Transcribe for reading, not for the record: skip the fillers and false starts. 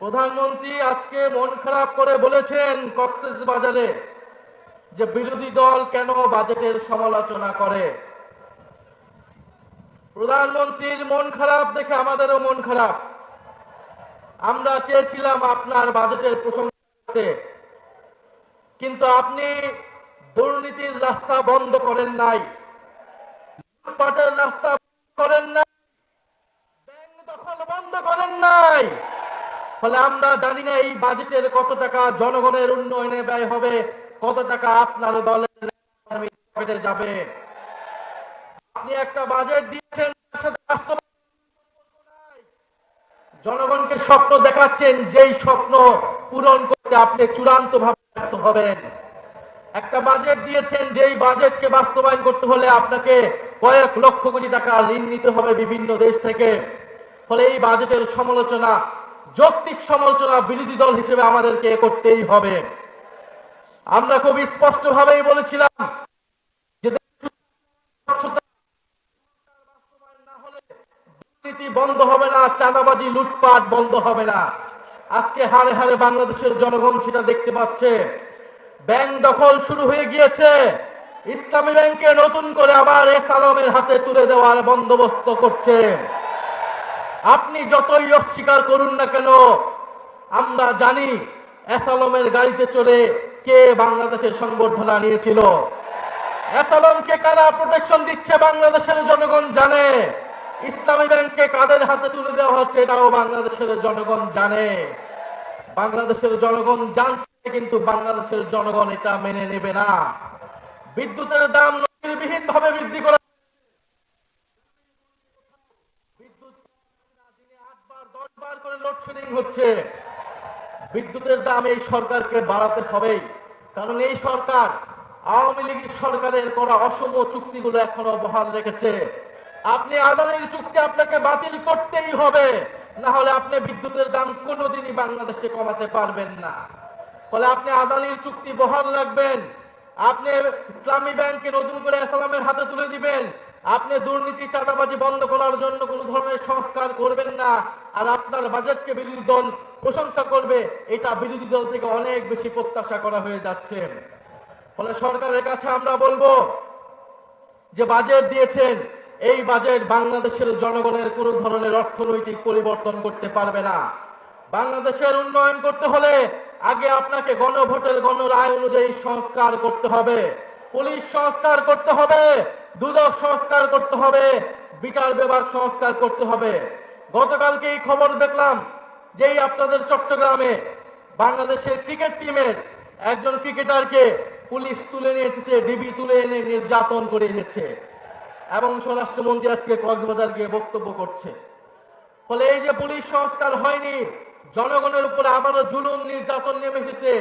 প্রধানমন্ত্রী আজকে মন খারাপ করে বলেছেন কক্সবাজারে যে বিরোধী দল কেন বাজেটের সমালোচনা করে। প্রধানমন্ত্রীর মন খারাপ দেখে আমাদেরও মন খারাপ। আমরা চেয়েছিলাম আপনার বাজেটের প্রশংসা করতে, কিন্তু আপনি দুর্নীতির রাস্তা বন্ধ করেন নাই, লুটপাটের রাস্তা করেন নাই, ব্যাংক দখল বন্ধ করেন নাই। ফলে আমরা জানি না এই বাজেটের কত টাকা জনগণের উন্নয়নে ব্যয় হবে, কত টাকা আপনার দলের পকেটে যাবে। আপনি একটা বাজেট দিয়েছেন, জনগণকে স্বপ্ন দেখাচ্ছেন, যেই স্বপ্ন পূরণ করতে আপনি চূড়ান্ত ভাবে ব্যর্থ হবেন। একটা বাজেট দিয়েছেন, যেই বাজেটকে বাস্তবায়ন করতে হলে আপনাকে কয়েক লক্ষ কোটি টাকা ঋণ নিতে হবে বিভিন্ন দেশ থেকে। ফলে এই বাজেটের সমালোচনা, যৌক্তিক সমালোচনা বিরোধী দল হিসেবে আমাদেরকে করতেই হবে। আমরা খুব স্পষ্টভাবেই বলেছিলাম যে দুর্নীতি বন্ধ হবে না, চাঁদাবাজি লুটপাট বন্ধ হবে না। আজকে হারে হারে বাংলাদেশের জনগণ সেটা দেখতে পাচ্ছে। ব্যাংক দখল শুরু হয়ে গিয়েছে। ইসলামী ব্যাংকে নতুন করে আবার এস আলমের হাতে তুলে দেওয়ার বন্দোবস্ত করছে। আপনি যতই অস্বীকার করুন না কেন, আমরা জানি এস আলমের গাড়িতে চড়ে কে বাংলাদেশের সংবর্ধনা নিয়েছিল। এস আলমকে কারা প্রোটেকশন দিচ্ছে বাংলাদেশের জনগণ জানে। ইসলামী ব্যাংককে কাদের হাতে তুলে দেওয়া হচ্ছে এটাও বাংলাদেশের জনগণ জানে। বাংলাদেশের জনগণ জানছে, কিন্তু বাংলাদেশের জনগণ এটা মেনে নেবে না। বিদ্যুতের দাম নজিরবিহীন ভাবে বৃদ্ধি করা, বিদ্যুৎ দিনে 8 বার 10 বার করে লোডশেডিং হচ্ছে। বিদ্যুতের দাম এই সরকারকে বাড়াতে হবেই, কারণ এই সরকার আওয়ামী লীগের সরকারের করা অসম চুক্তিগুলো এখনো বহাল রেখেছে। আপনি আদানির চুক্তি আপনাকে বাতিল করতেই হবে, না হলে আপনি বিদ্যুতের দাম কোনোদিনই বাংলাদেশে কমাতে পারবেন না। ফলে আপনি আদানির চুক্তি বহাল রাখবেন, আপনি ইসলামী ব্যাংককে নতুন করে ইসলামের হাতে তুলে দিবেন, আপনি দুর্নীতি চাঁদাবাজি বন্ধ করার জন্য কোন ধরনের সংস্কার করবেন না, আর আপনার বাজেটকে বিরোধী দল প্রশংসা করবে, এটা বিরোধী দল থেকে অনেক বেশি প্রত্যাশা করা হয়ে যাচ্ছে। ফলে সরকারের কাছে আমরা বলবো যে বাজেট দিয়েছেন, এই বাজেট বাংলাদেশের জনগণের কোন ধরনের অর্থনৈতিক পরিবর্তন করতে পারবে না। বাংলাদেশের উন্নয়ন করতে হলে আগে আপনাকে গণভোটের গণরায় অনুযায়ী সংস্কার করতে হবে, পুলিশ সংস্কার করতে হবে, দুদক সংস্কার করতে হবে, বিচার বিভাগ সংস্কার করতে হবে। গতকালকে এই খবর দেখলাম যেই আপনাদের চট্টগ্রামে বাংলাদেশের ক্রিকেট টিমের একজন ক্রিকেটারকে পুলিশ তুলে নিয়ে এসেছে, ডিবি তুলে এনে নির্যাতন করে এনেছে, এবং স্বরাষ্ট্রমন্ত্রী আজকে কক্সবাজার গিয়ে বক্তব্য করছে। ফলে এই যে পুলিশ সংস্কার হয়নি, জনগণের উপরে আবারও জুলুম নির্যাতন নেমে এসেছে।